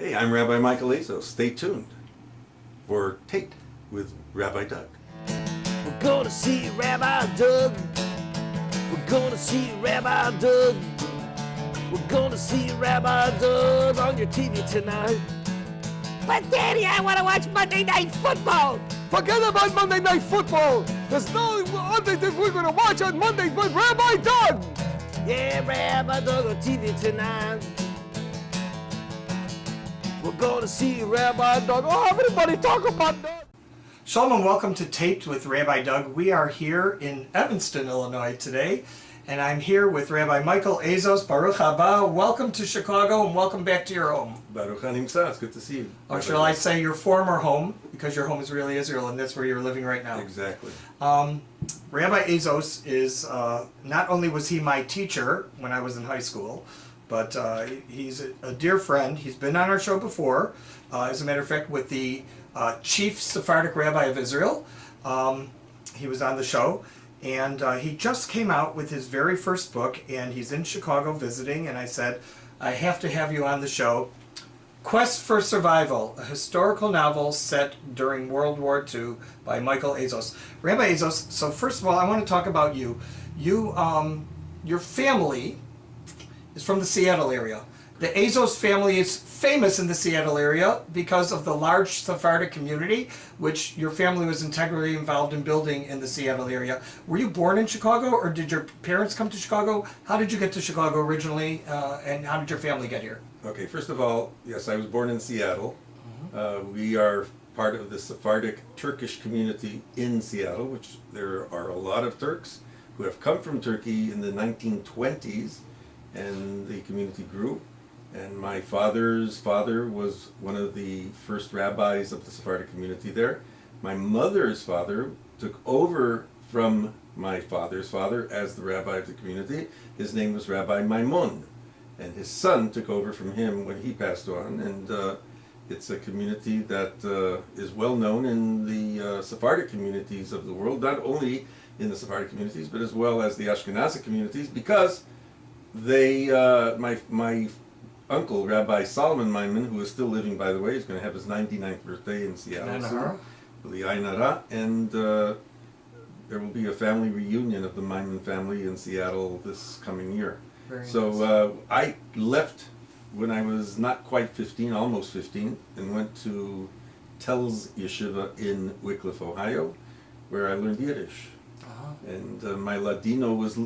Hey, I'm Rabbi Michael Azose. Stay tuned for TAPED with Rabbi Doug. We're gonna see Rabbi Doug. We're gonna see Rabbi Doug. We're gonna see Rabbi Doug on your TV tonight. But Daddy, I want to watch Monday Night Football. Forget about Monday Night Football. There's no other thing we're going to watch on Monday but Rabbi Doug. Yeah, Rabbi Doug on TV tonight. We're gonna see Rabbi Doug. Oh, everybody talk about Doug. Shalom and welcome to Taped with Rabbi Doug. We are here in Evanston, Illinois today, and I'm here with Rabbi Michael Azose. Baruch haba. Welcome to Chicago and welcome back to your home. Baruch Hanimsa, it's good to see you. Or shall I say your former home, because your home is really Israel and that's where you're living right now. Exactly. Rabbi Azose is, not only was he my teacher when I was in high school, but he's a dear friend. He's been on our show before, as a matter of fact, with the chief Sephardic rabbi of Israel. He was on the show, and he just came out with his very first book, and he's in Chicago visiting, and I said, I have to have you on the show. Quest for Survival, a historical novel set during World War II by Michael Azose. Rabbi Azose, so first of all, I want to talk about you. Your family is from the Seattle area. The Azose family is famous in the Seattle area because of the large Sephardic community, which your family was integrally involved in building in the Seattle area. Were you born in Chicago, or did your parents come to Chicago? How did you get to Chicago originally, and how did your family get here? Okay, first of all, yes, I was born in Seattle. We are part of the Sephardic Turkish community in Seattle, which there are a lot of Turks who have come from Turkey in the 1920s, and the community grew. And my father's father was one of the first rabbis of the Sephardic community there. My mother's father took over from my father's father as the rabbi of the community. His name was Rabbi Maimon, and his son took over from him when he passed on. And it's a community that is well known in the Sephardic communities of the world, not only in the Sephardic communities, but as well as the Ashkenazi communities, because they, my uncle, Rabbi Solomon Maimon, who is still living, by the way, he's going to have his 99th birthday in Seattle soon, and there will be a family reunion of the Maimon family in Seattle this coming year. So I left when I was not quite 15, almost 15, and went to Telz Yeshiva in Wickliffe, Ohio, where I learned Yiddish. And my Ladino was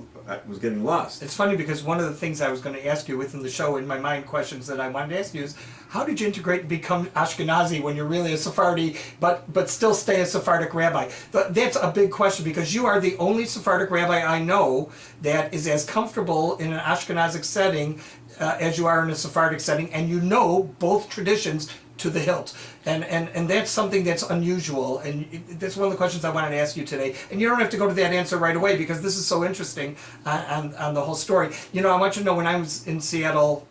getting lost. It's funny because one of the things I was going to ask you within the show, in my mind, questions that I wanted to ask you is, how did you integrate and become Ashkenazi when you're really a Sephardi, but still stay a Sephardic rabbi? That's a big question, because you are the only Sephardic rabbi I know that is as comfortable in an Ashkenazic setting as you are in a Sephardic setting, and you know both traditions to the hilt, and that's something that's unusual, and that's one of the questions I wanted to ask you today. And you don't have to go to that answer right away, because this is so interesting on the whole story. You know, I want you to know, when I was in Seattle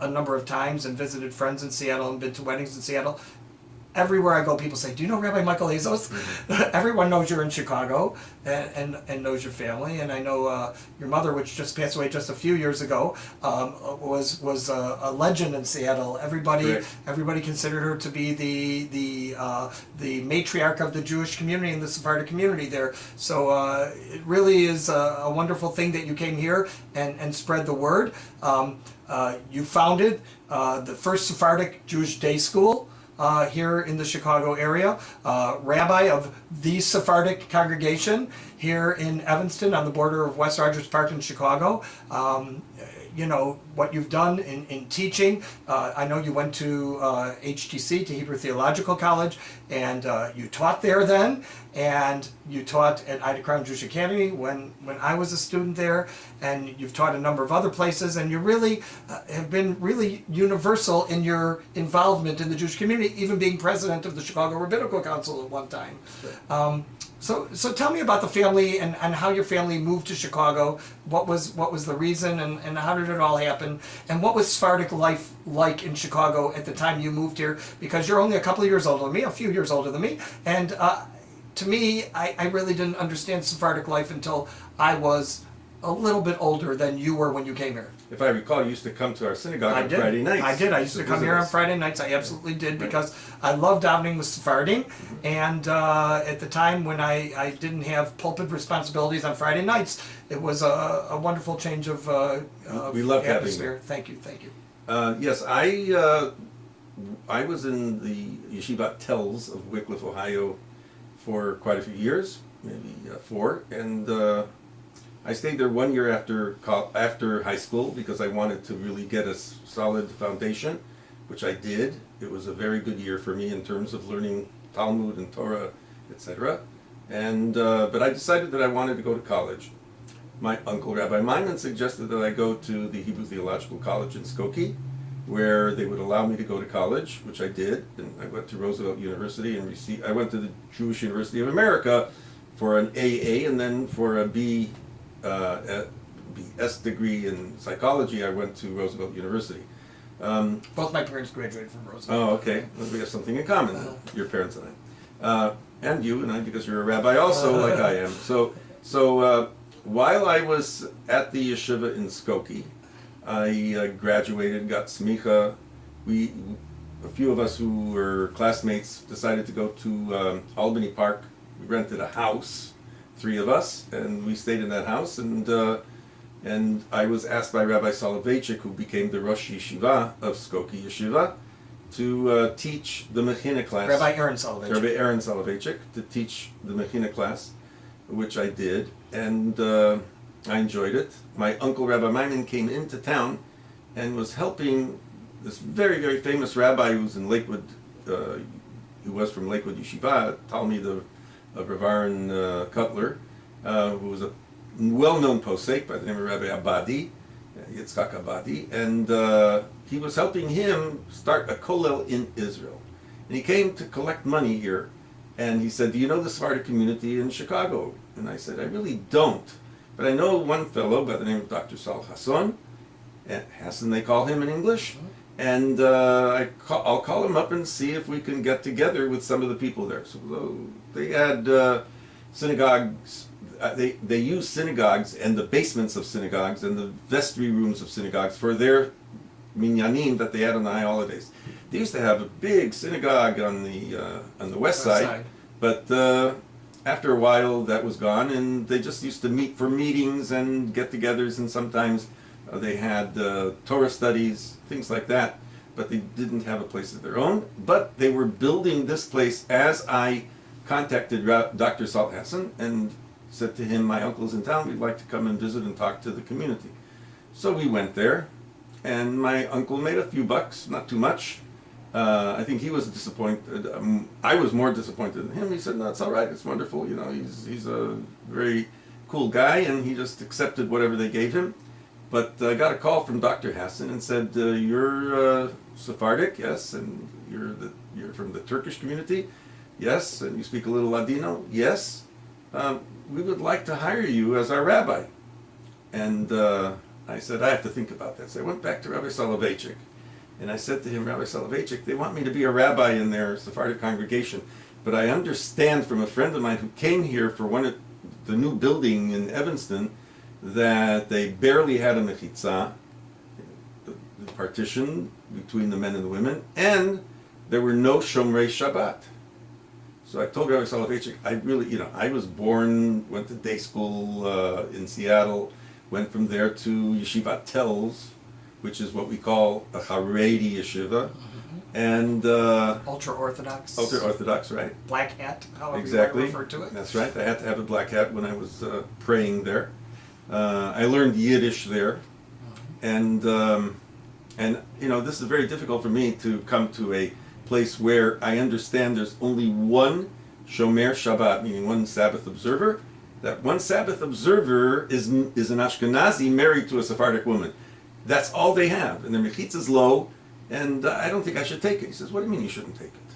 a number of times and visited friends in Seattle and been to weddings in Seattle, everywhere I go, people say, do you know Rabbi Michael Azose? Mm-hmm. Everyone knows you're in Chicago and knows your family. And I know your mother, which just passed away just a few years ago, was a legend in Seattle. Everybody considered her to be the matriarch of the Jewish community and the Sephardic community there. So it really is a wonderful thing that you came here and spread the word. You founded the first Sephardic Jewish day school here in the Chicago area, rabbi of the Sephardic congregation here in Evanston on the border of West Rogers Park in Chicago. You know, what you've done in teaching. I know you went to HTC, to Hebrew Theological College, and you taught there then, and you taught at Ida Crown Jewish Academy when I was a student there, and you've taught a number of other places, and you really have been really universal in your involvement in the Jewish community, even being president of the Chicago Rabbinical Council at one time. So tell me about the family and how your family moved to Chicago. What was the reason, and how did it all happen? And what was Sephardic life like in Chicago at the time you moved here? Because you're only a couple of years older than me, a few years older than me, and to me, I really didn't understand Sephardic life until I was a little bit older than you were when you came here. if I recall, you used to come to our synagogue I on did. Friday nights. I did. I used to come visit here on us. Friday nights. I absolutely did because I love davening with Sephardim. And at the time when I didn't have pulpit responsibilities on Friday nights, it was a wonderful change of We loved having atmosphere. Thank you. Thank you. Yes, I was in the Yeshivat Tells of Wycliffe, Ohio for quite a few years, maybe 4, and I stayed there 1 year after high school because I wanted to really get a solid foundation, which I did. It was a very good year for me in terms of learning Talmud and Torah, etc. And but I decided that I wanted to go to college. My uncle, Rabbi Myman, suggested that I go to the Hebrew Theological College in Skokie, where they would allow me to go to college, which I did. And I went to Roosevelt University and I went to the Jewish University of America for an AA, and then for a BS degree in psychology, I went to Roosevelt University. Both my parents graduated from Roosevelt. Oh, okay. Well, we have something in common, your parents and I. And you and I, because you're a rabbi also, like I am. So while I was at the yeshiva in Skokie, I graduated, got smicha. A few of us who were classmates decided to go to Albany Park. We rented a house, 3 of us, and we stayed in that house. And I was asked by Rabbi Soloveitchik, who became the Rosh Yeshiva of Skokie Yeshiva, to teach the Mechina class. Rabbi Aaron Soloveitchik. Rabbi Aaron Soloveitchik, to teach the Mechina class, which I did, and I enjoyed it. My uncle Rabbi Myman came into town and was helping this very, very famous rabbi who's in Lakewood, who was from Lakewood Yeshiva, Talmid of Rav Aaron Cutler, who was a well-known posek by the name of Rabbi Abadi, Yitzchak Abadi, and he was helping him start a kollel in Israel. And he came to collect money here, and he said, "Do you know the Sephardic community in Chicago?" And I said, "I really don't, but I know one fellow by the name of Dr. Sal Hassan, and Hassan they call him in English, and I'll call him up and see if we can get together with some of the people there." So they had synagogues. They used synagogues and the basements of synagogues and the vestry rooms of synagogues for their minyanim that they had on the high holidays. They used to have a big synagogue on the west side, but after a while that was gone, and they just used to meet for meetings and get-togethers, and sometimes they had Torah studies, things like that. But they didn't have a place of their own. But they were building this place as I contacted Dr. Salt Hassan and said to him, "My uncle's in town, we'd like to come and visit and talk to the community." So we went there, and my uncle made a few bucks, not too much. I think he was disappointed. I was more disappointed than him. He said, "No, it's all right, it's wonderful, you know, he's a very cool guy," and he just accepted whatever they gave him. But I got a call from Dr. Hassan and said, "You're Sephardic, yes, and you're from the Turkish community, yes, and you speak a little Ladino, yes. We would like to hire you as our rabbi." And I said, "I have to think about that." So I went back to Rabbi Soloveitchik, and I said to him, "Rabbi Soloveitchik, they want me to be a rabbi in their Sephardic congregation, but I understand from a friend of mine who came here for the new building in Evanston that they barely had a mechitza, the partition between the men and the women, and there were no Shomrei Shabbat." So I told Rabbi Soloveitchik, I was born, went to day school in Seattle, went from there to Yeshivat Tells, which is what we call a Haredi yeshiva, and Ultra-Orthodox. Ultra-Orthodox, right? Black hat, however Exactly. you refer to it. That's right. I had to have a black hat when I was praying there. I learned Yiddish there, and this is very difficult for me to come to a place where I understand there's only one Shomer Shabbat, meaning one Sabbath observer. That one Sabbath observer is an Ashkenazi married to a Sephardic woman. That's all they have, and their mechitza is low, and I don't think I should take it. He says, "What do you mean you shouldn't take it?"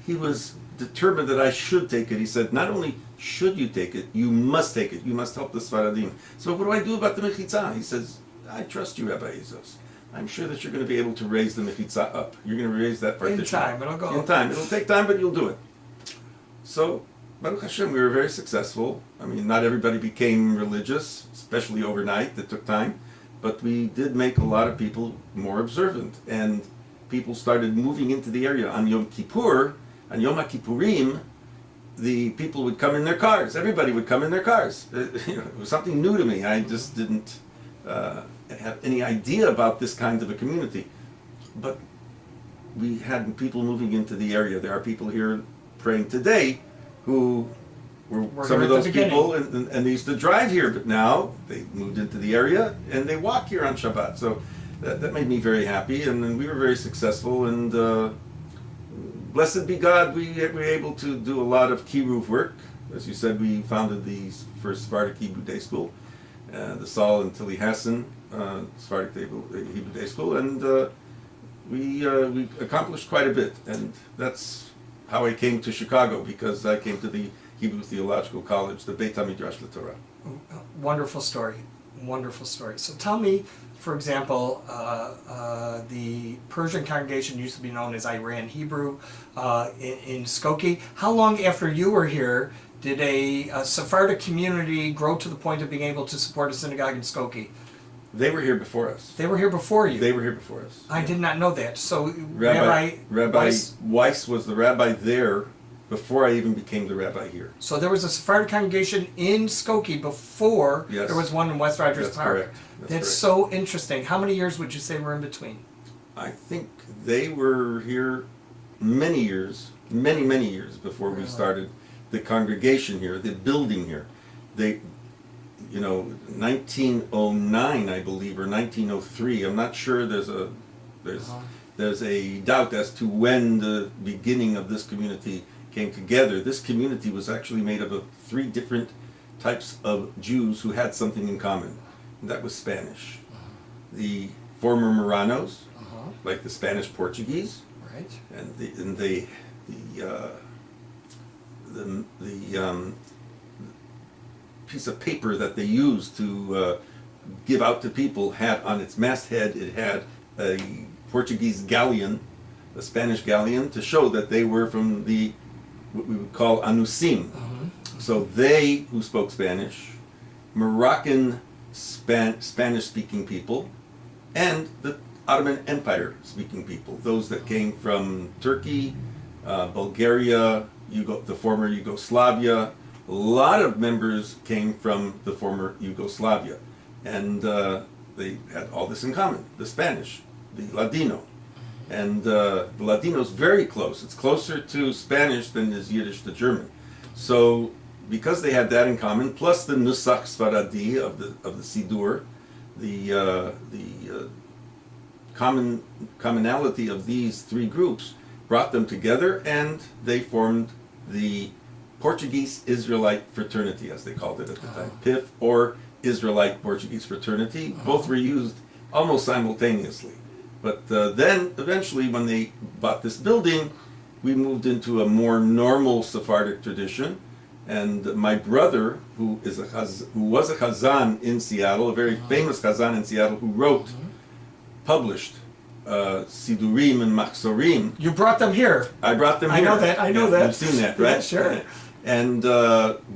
He was determined that I should take it. He said, "Not only should you take it, you must take it. You must help the Sephardim." So what do I do about the mechitza? He says, "I trust you, Rabbi Azose. I'm sure that you're going to be able to raise the mechitza up. You're going to raise that partition. In time, it'll go. In time. It'll take time, but you'll do it." So, Baruch Hashem, we were very successful. I mean, not everybody became religious, especially overnight. That took time. but we did make a lot of people more observant, and people started moving into the area on Yom Kippur, on Yom HaKippurim. The people would come in their cars. Everybody would come in their cars. It was something new to me. I just didn't have any idea about this kind of a community. But we had people moving into the area. There are people here praying today who were some here of at those the people, and they used to drive here, but now they moved into the area and they walk here on Shabbat. So that made me very happy, and then we were very successful, and blessed be God, we were able to do a lot of kiruv work. As you said, we founded the first Sephardic Hebrew Day School, the Saul and Tilly Hassan Sephardic Hebrew Day School, and we accomplished quite a bit. And that's how I came to Chicago, because I came to the Hebrew Theological College, the Beit HaMidrash LeTorah. Wonderful story. Wonderful story. So tell me, for example, the Persian congregation used to be known as Iran Hebrew in Skokie. How long after you were here did a Sephardic community grow to the point of being able to support a synagogue in Skokie? They were here before us. They were here before you? They were here before us. I did not know that. So Rabbi Weiss, Weiss was the rabbi there before I even became the rabbi here. so there was a Sephardic congregation in Skokie before Yes. there was one in West Rogers That's Park. correct. That's That's correct. so interesting. How many years would you say were in between? I think they were here many years, many years before we started the congregation here, the building here. They, 1909, I believe, or 1903. I'm not sure. There's a doubt as to when the beginning of this community came together. This community was actually made up of 3 different types of Jews who had something in common. And that was Spanish. The former Moranos, like the Spanish Portuguese, Right. and the piece of paper that they used to give out to people had on its masthead, it had a Portuguese galleon, a Spanish galleon, to show that they were from what we would call Anusim. So they, who spoke Spanish, Moroccan Spanish-speaking people, and the Ottoman Empire-speaking people, those that came from Turkey, Bulgaria, the former Yugoslavia. A lot of members came from the former Yugoslavia, and they had all this in common: the Spanish, the Ladino, and the Ladino's very close. It's closer to Spanish than is Yiddish to German. So, because they had that in common, plus the Nusach Sfaradi of the Sidur, the commonality of these 3 groups brought them together, and they formed the Portuguese Israelite Fraternity, as they called it at the time, PIF, or Israelite Portuguese Fraternity. Both were used almost simultaneously. But then, eventually, when they bought this building, we moved into a more normal Sephardic tradition. And my brother, who was a Chazan in Seattle, a very famous Chazan in Seattle, who published Sidurim and Machzorim. You brought them here. I brought them here. I know that. You've seen that, right? Yeah, sure. And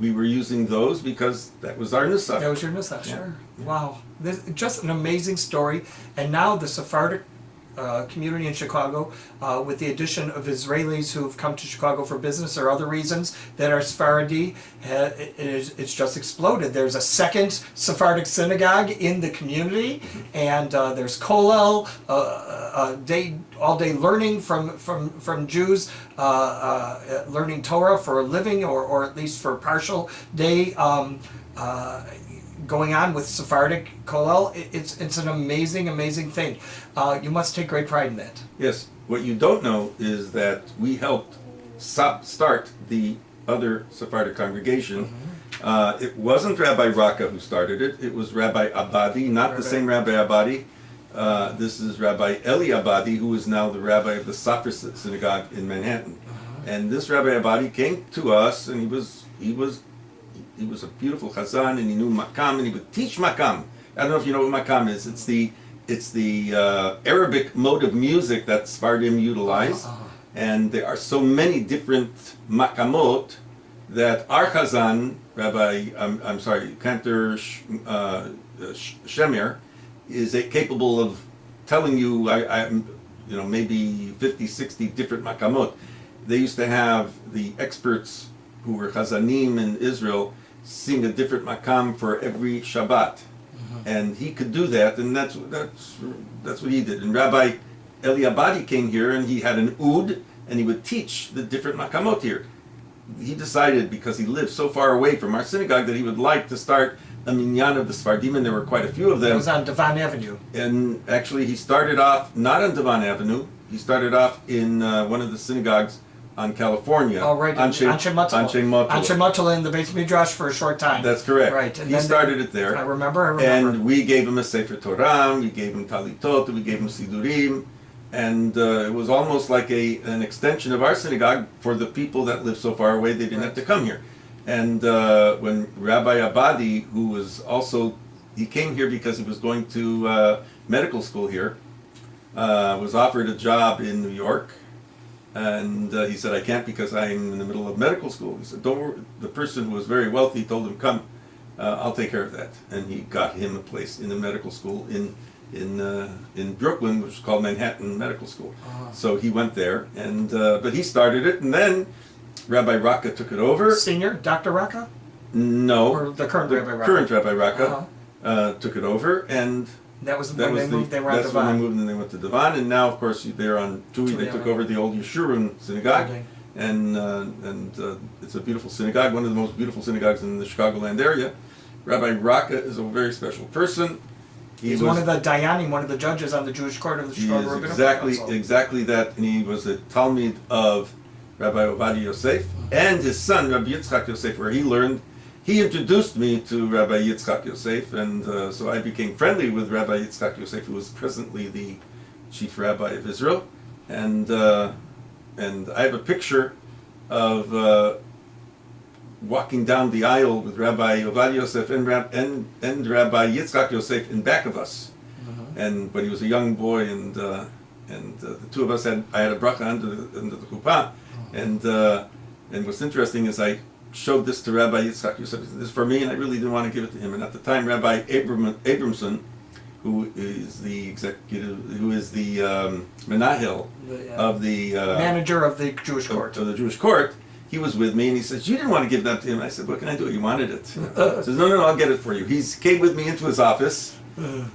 we were using those because that was our nusach. That was your nusach, sure. Wow. This, just an amazing story. And now the Sephardic community in Chicago, with the addition of Israelis who've come to Chicago for business or other reasons that are Sephardi, it's just exploded. There's a second Sephardic synagogue in the community, and there's kollel, all-day learning from Jews, learning Torah for a living, or at least for a partial day. Going on with Sephardic kollel, it's an amazing thing. You must take great pride in that. Yes. What you don't know is that we helped start the other Sephardic congregation. It wasn't Rabbi Raka who started it. It was Rabbi Abadi, not the same Rabbi Abadi. This is Rabbi Eli Abadi, who is now the rabbi of the Safra Synagogue in Manhattan. And this Rabbi Abadi came to us, and he was a beautiful chazan, and he knew makam, and he would teach makam. I don't know if you know what makam is. It's the Arabic mode of music that Sephardim utilize, and there are so many different makamot that our chazan, Cantor Shemer, is capable of telling you, maybe 50, 60 different makamot. They used to have the experts who were chazanim in Israel sing a different makam for every Shabbat. And he could do that, and that's what he did. And Rabbi Eliabadi came here, and he had an oud, and he would teach the different makamot here. He decided, because he lived so far away from our synagogue, that he would like to start a minyan of the Sephardim, and there were quite a few of them. It was on Devon Avenue. And actually, he started off not on Devon Avenue. He started off in one of the synagogues on California. Oh, right. Anshe Mutala in the Beit Midrash for a short time. That's correct. Right. And he started it there. I remember. And we gave him a Sefer Torah, we gave him Talitot, we gave him Sidurim, and it was almost like an extension of our synagogue for the people that live so far away, they didn't have to come here. And when Rabbi Abadi, who was also, he came here because he was going to medical school here, was offered a job in New York. And he said, I can't because I'm in the middle of medical school. He said, don't worry. The person who was very wealthy told him, come, I'll take care of that. And he got him a place in the medical school in Brooklyn, which is called Manhattan Medical School. So he went there, and but he started it, and then Rabbi Raka took it over. Senior, Dr. Raka? No. Or the current Rabbi Raka? Current Rabbi Raka took it over, and that was when they moved. They were on that's Devon. when they moved, and they went to Devon, and now, of course, they're on Tui. They took over the old Yeshurun synagogue, and it's a beautiful synagogue, one of the most beautiful synagogues in the Chicagoland area. Rabbi Raka is a very special person. He's one of the Dayanim, one of the judges on the Jewish court of the Chicago Rabbinical Council. Exactly that, and he was a Talmid of Rabbi Ovadia Yosef, and his son, Rabbi Yitzchak Yosef, where he learned. He introduced me to Rabbi Yitzchak Yosef, and so I became friendly with Rabbi Yitzchak Yosef, who was presently the chief rabbi of Israel. And I have a picture of walking down the aisle with Rabbi Ovadia Yosef and Rabbi Yitzchak Yosef in back of us. And when he was a young boy, and the two of us I had a bracha under the chuppah, and what's interesting is I showed this to Rabbi Yitzchak Yosef. This is for me, and I really didn't want to give it to him. And at the time, Rabbi Abramson, who is the executive, who is the menahel of the manager of the Jewish court. Of the Jewish court, he was with me, and he says, "You didn't want to give that to him." I said, "What can I do? You wanted it." He says, "No, I'll get it for you." He came with me into his office,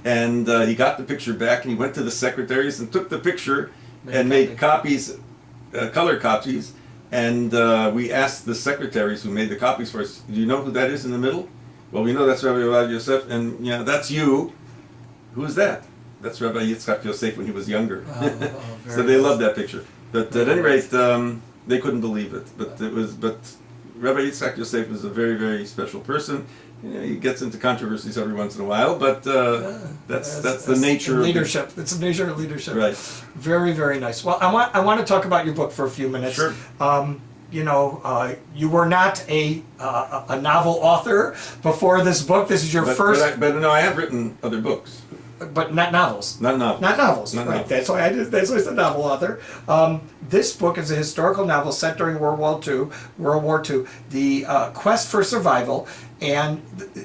and he got the picture back, and he went to the secretaries and took the picture and made copies, color copies. And we asked the secretaries who made the copies for us, do you know who that is in the middle? Well, we know that's Rabbi Ovadia Yosef, and yeah, that's you. Who is that? That's Rabbi Yitzchak Yosef when he was younger. So they loved that picture. But at any rate, they couldn't believe it. But Rabbi Yitzchak Yosef is a very, very special person. You know, he gets into controversies every once in a while, but that's the nature of leadership. It's the nature of leadership. Right. Very, very nice. Well, I want to talk about your book for a few minutes. Sure. You were not a novel author before this book. This is your first. But no, I have written other books. But not novels. Not novels. Not novels. Not right. novels. That's why I said novel author. This book is a historical novel set during World War II, the quest for survival, and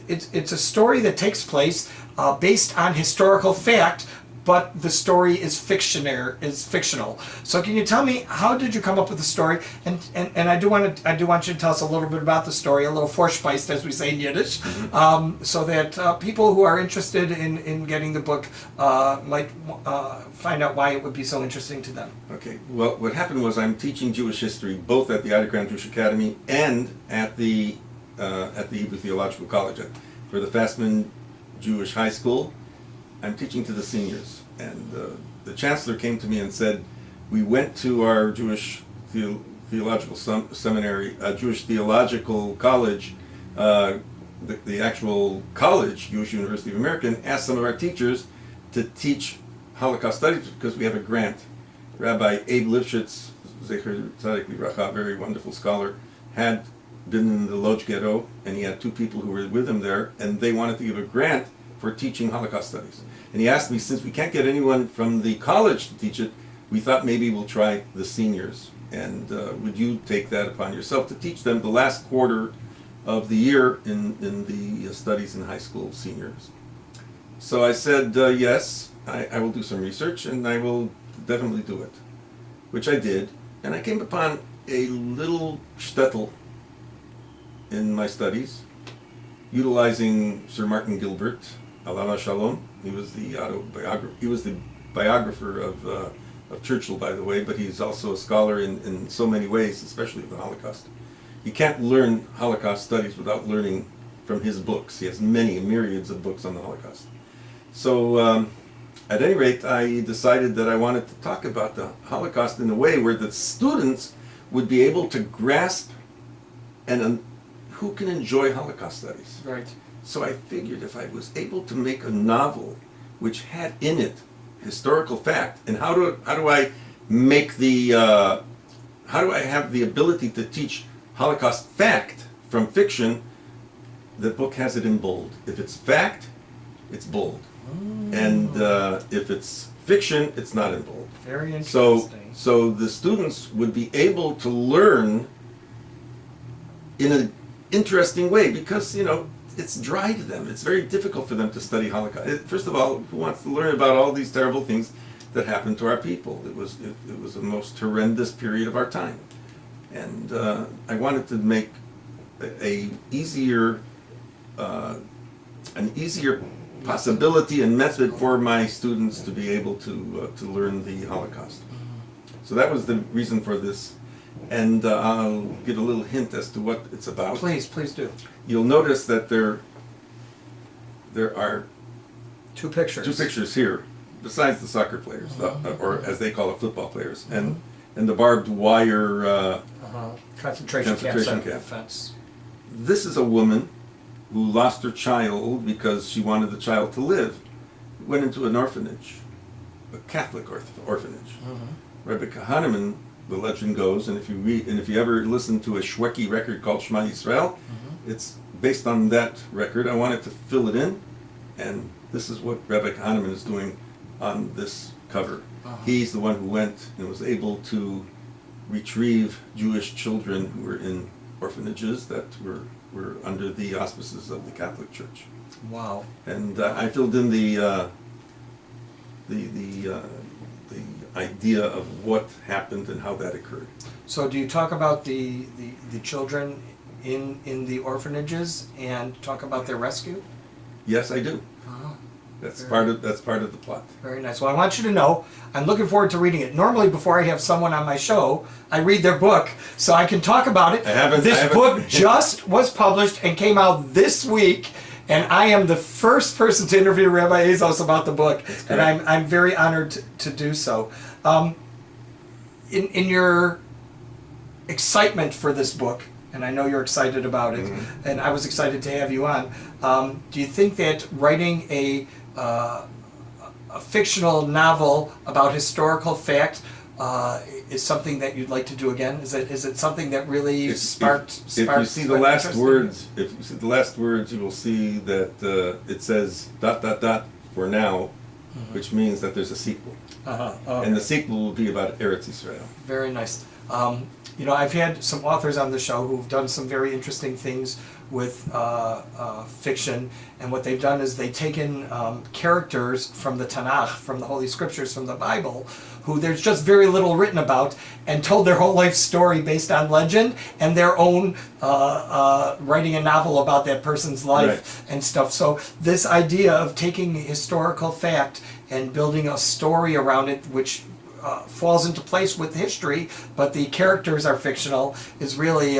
it's a story that takes place based on historical fact, but the story is fictional. So can you tell me, how did you come up with the story? And I do want you to tell us a little bit about the story, a little Vorspeise, as we say in Yiddish, so that people who are interested in getting the book might find out why it would be so interesting to them. Okay. Well, what happened was I'm teaching Jewish history both at the Ida Crown Jewish Academy and at the Hebrew Theological College, for the Fastman Jewish High School. I'm teaching to the seniors, and the chancellor came to me and said, we went to our Jewish theological seminary, Jewish Theological College, the actual college, Jewish University of America, and asked some of our teachers to teach Holocaust studies because we have a grant. Rabbi Abe Lifshitz, Zecher Tzadik Livracha, very wonderful scholar, had been in the Lodz ghetto, and he had two people who were with him there, and they wanted to give a grant for teaching Holocaust studies. And he asked me, since we can't get anyone from the college to teach it, we thought maybe we'll try the seniors. And would you take that upon yourself to teach them the last quarter of the year in the studies in high school seniors? So I said, yes, I will do some research and I will definitely do it, which I did. And I came upon a little shtetl in my studies, utilizing Sir Martin Gilbert, Alama Shalom. He was the biographer of Churchill, by the way, but he's also a scholar in so many ways, especially the Holocaust. You can't learn Holocaust studies without learning from his books. He has myriads of books on the Holocaust. So at any rate, I decided that I wanted to talk about the Holocaust in a way where the students would be able to grasp and who can enjoy Holocaust studies. Right. So I figured if I was able to make a novel which had in it historical fact, and how do I make the how do I have the ability to teach Holocaust fact from fiction? The book has it in bold. If it's fact, it's bold, and if it's fiction, it's not in bold. Very interesting. So the students would be able to learn in an interesting way because it's dry to them. It's very difficult for them to study Holocaust. First of all, who wants to learn about all these terrible things that happened to our people? It was the most horrendous period of our time, and I wanted to make an easier possibility and method for my students to be able to learn the Holocaust. So that was the reason for this, and I'll give a little hint as to what it's about. Please do. You'll notice that there are Two pictures here, besides the soccer players, or as they call it, football players, and the barbed wire concentration Concentration camp camp. fence. This is a woman who lost her child because she wanted the child to live. Went into an orphanage, a Catholic orphanage. Rebbe Hahnemann, the legend goes, and if you read, and if you ever listen to a Shweki record called Shema Yisrael, it's based on that record. I wanted to fill it in, and this is what Rebbe Hahnemann is doing on this cover. He's the one who went and was able to retrieve Jewish children who were in orphanages that were under the auspices of the Catholic Church. Wow. And I filled in the idea of what happened and how that occurred. So do you talk about the children in the orphanages and talk about their rescue? Yes, I do. That's part of the plot. Very nice. Well, I want you to know, I'm looking forward to reading it. Normally, before I have someone on my show, I read their book so I can talk about it. This book just was published and came out this week, and I am the first person to interview Rabbi Azose about the book, and I'm very honored to do so. In your excitement for this book, and I know you're excited about it, and I was excited to have you on. Do you think that writing a fictional novel about historical fact is something that you'd like to do again? Is it something that really sparked? If you see the last words, you will see that it says ... for now, which means that there's a sequel, and the sequel will be about Eretz Israel. Very nice. I've had some authors on the show who've done some very interesting things with fiction, and what they've done is they've taken characters from the Tanakh, from the Holy Scriptures, from the Bible, who there's just very little written about, and told their whole life story based on legend and their own writing a novel about that person's life and stuff. So this idea of taking historical fact and building a story around it, which falls into place with history, but the characters are fictional, is really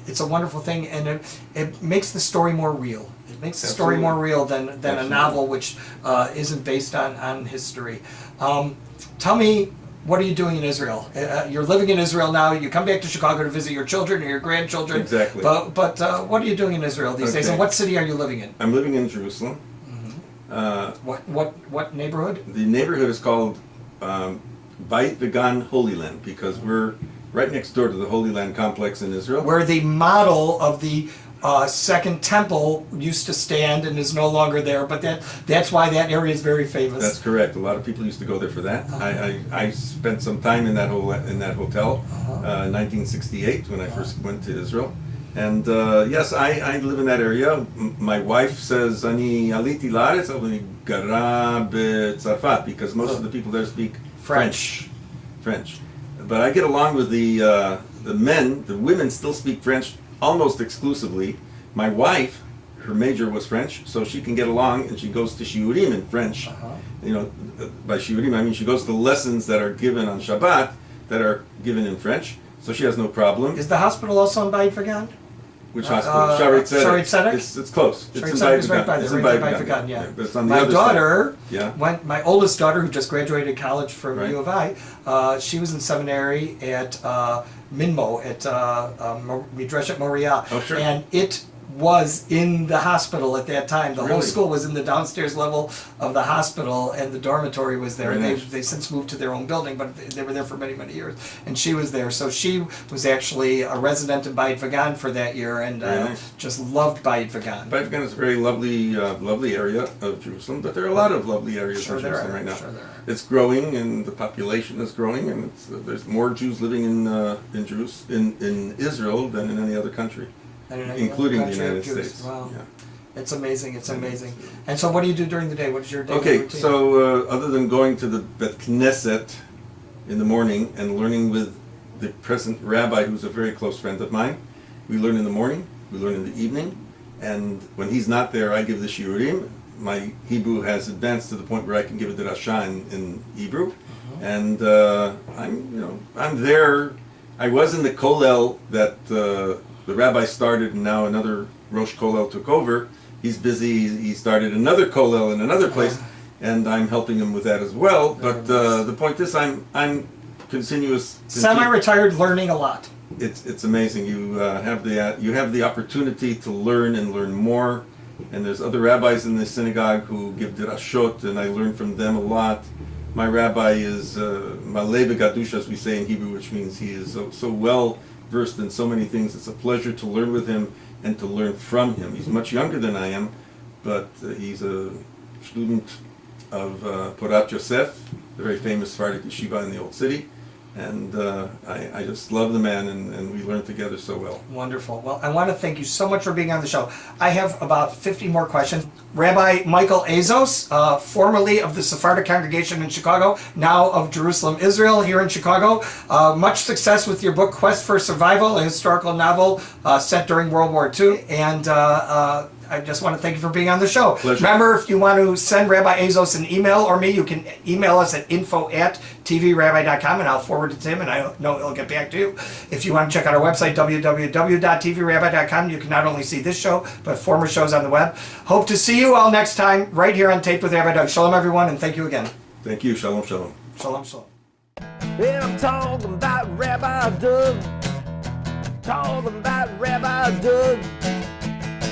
it's a wonderful thing, and it makes the story more real. It makes the story more real than a novel which isn't based on history. Tell me, what are you doing in Israel? You're living in Israel now. You come back to Chicago to visit your children or your grandchildren. Exactly. But what are you doing in Israel these days? And what city are you living in? I'm living in Jerusalem. What neighborhood? The neighborhood is called Beit Vegan Holy Land, because we're right next door to the Holy Land complex in Israel. Where the model of the Second Temple used to stand and is no longer there, but that's why that area is very famous. That's correct. A lot of people used to go there for that. I spent some time in that hotel in 1968 when I first went to Israel, And yes, I live in that area. My wife says, "Ani aliti laaretz, אבל אני גרה בצרפת," because most of the people there speak French. But I get along with the men. The women still speak French almost exclusively. My wife, her major was French, so she can get along, and she goes to shiurim in French. You know, by shiurim I mean she goes to lessons that are given on Shabbat that are given in French, so she has no problem. Is the hospital also in Bayit Vagan? Which hospital? Sharet Sharet Tzedek? It's close. Sharet It's in Tzedek is right Bayit by Vagan. It's there, in right Bayit by Bayit Vagan. Vagan, yeah. But it's on the My other daughter, side. my oldest daughter, who just graduated college from Right. WWII, she was in seminary at Minmo, at Midreshet Moriah. Oh, sure. And it was in the hospital at that time. The whole Really? school was in the downstairs level of the hospital, and the dormitory was there. Very And nice. they since moved to their own building, but they were there for many, many years. And she was there. So she was actually a resident in Bayit Vagan for that year, and Very nice. just loved Bayit Vagan. Bayit Vagan is a very lovely area of Jerusalem, but there are a lot of lovely areas Sure in there Jerusalem are, right now. sure there are. It's growing, and the population is growing, and there's more Jews living in Israel than in any other country, And in any including the other country United of Jews. States. Wow. Yeah. It's amazing, it's amazing. And so what do you do during the day? What is your daily Okay, routine? so other than going to the Bet Knesset in the morning and learning with the present rabbi, who's a very close friend of mine, we learn in the morning, we learn in the evening, and when he's not there, I give the shiurim. My Hebrew has advanced to the point where I can give a drasha in Hebrew, and I'm there. I was in the kollel that the rabbi started, and now another Rosh Kollel took over. He's busy. He started another kollel in another place, and I'm helping him with that as well. But the point is, I'm continuous. Semi-retired, learning a lot. It's amazing. You have the opportunity to learn and learn more. And there's other rabbis in the synagogue who give dirashot, and I learn from them a lot. My rabbi is maleh v'gadush, as we say in Hebrew, which means he is so well versed in so many things. It's a pleasure to learn with him and to learn from him. He's much younger than I am, but he's a student of Porat Yosef, the very famous Sephardic yeshiva in the Old City. And I just love the man, and we learn together so well. Wonderful. Well, I want to thank you so much for being on the show. I have about 50 more questions. Rabbi Michael Azose, formerly of the Sephardic congregation in Chicago, now of Jerusalem, Israel, here in Chicago. Much success with your book, Quest for Survival, a historical novel set during World War II. And I just want to thank you for being on the show. Pleasure. Remember, if you want to send Rabbi Azose an email or me, you can email us at info@tvrabbi.com, and I'll forward it to him, and I know he'll get back to you. If you want to check out our website, www.tvrabbi.com, you can not only see this show, but former shows on the web. Hope to see you all next time, right here on Taped with Rabbi Doug. Shalom, everyone, and thank you again. Thank you. Shalom, shalom. Shalom, shalom. And I'm talking about Rabbi Doug. Talking about Rabbi Doug.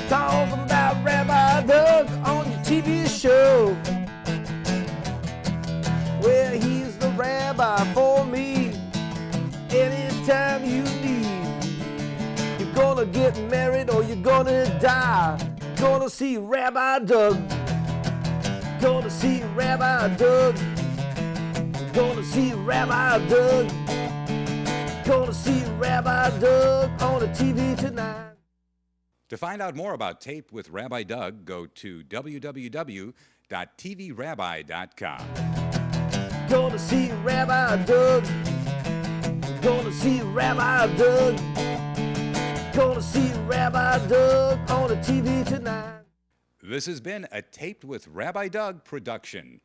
Talking about Rabbi Doug on your TV show. Well, he's the rabbi for me. Anytime you need, you're gonna get married or you're gonna die. Gonna see Rabbi Doug. Gonna see Rabbi Doug. Gonna see Rabbi Doug. Gonna see Rabbi Doug on the TV tonight. To find out more about Taped with Rabbi Doug, go to www.tvrabbi.com. Gonna see Rabbi Doug. Gonna see Rabbi Doug. Gonna see Rabbi Doug on the TV tonight. This has been a Taped with Rabbi Doug production.